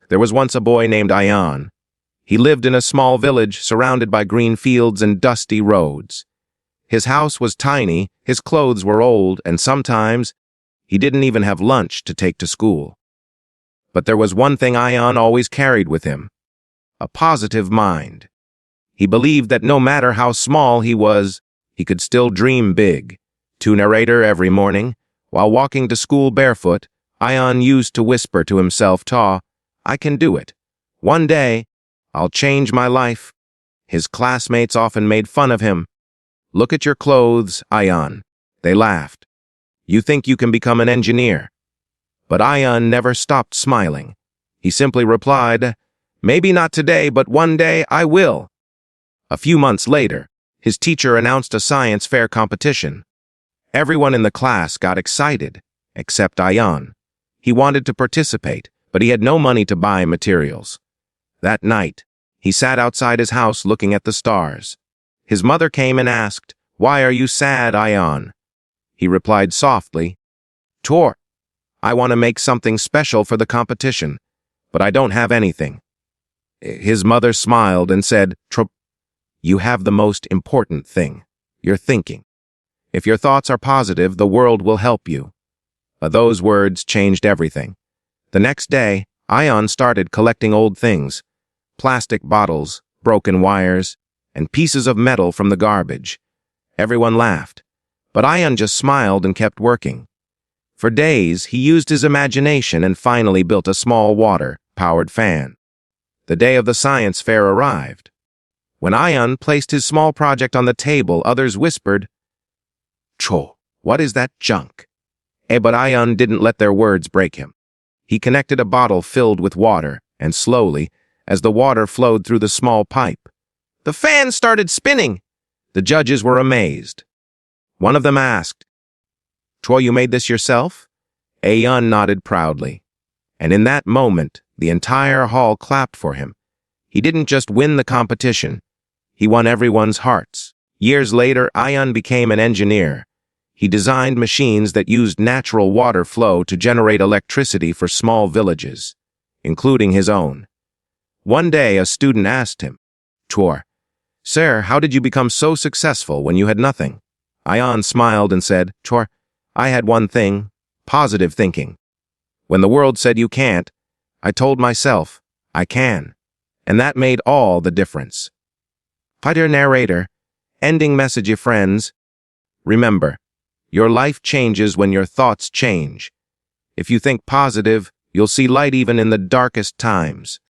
There was once a boy named Ayaan. He lived in a small village surrounded by green fields and dusty roads. His house was tiny, his clothes were old, and sometimes he didn't even have lunch to take to school. But there was one thing Ayaan always carried with him: a positive mind. He believed that no matter how small he was, he could still dream big. To narrator every morning, while walking to school barefoot, Ayaan used to whisper to himself, I can do it. One day, I'll change my life." His classmates often made fun of him. "Look at your clothes, Ayaan," they laughed. "You think you can become an engineer?" But Ayaan never stopped smiling. He simply replied, "Maybe not today, but one day I will." A few months later, his teacher announced a science fair competition. Everyone in the class got excited, except Ayaan. He wanted to participate, but he had no money to buy materials. That night, he sat outside his house looking at the stars. His mother came and asked, "Why are you sad, Ayaan?" He replied softly, "Tor, I want to make something special for the competition, but I don't have anything." His mother smiled and said, "You have the most important thing, your thinking. If your thoughts are positive, the world will help you." Those words changed everything. The next day, Ayaan started collecting old things: plastic bottles, broken wires, and pieces of metal from the garbage. Everyone laughed, but Ayaan just smiled and kept working. For days, he used his imagination and finally built a small water-powered fan. The day of the science fair arrived. When Ayaan placed his small project on the table, others whispered, "What is that junk?" But Ayaan didn't let their words break him. He connected a bottle filled with water, and slowly, as the water flowed through the small pipe, the fan started spinning. The judges were amazed. One of them asked, "You made this yourself?" Ayaan nodded proudly. And in that moment, the entire hall clapped for him. He didn't just win the competition, he won everyone's hearts. Years later, Ayaan became an engineer. He designed machines that used natural water flow to generate electricity for small villages, including his own. One day, a student asked him, "Sir, how did you become so successful when you had nothing?" Ayaan smiled and said, "I had one thing: positive thinking. When the world said you can't, I told myself, I can. And that made all the difference." Dear narrator, ending message, friends. Remember, your life changes when your thoughts change. If you think positive, you'll see light even in the darkest times.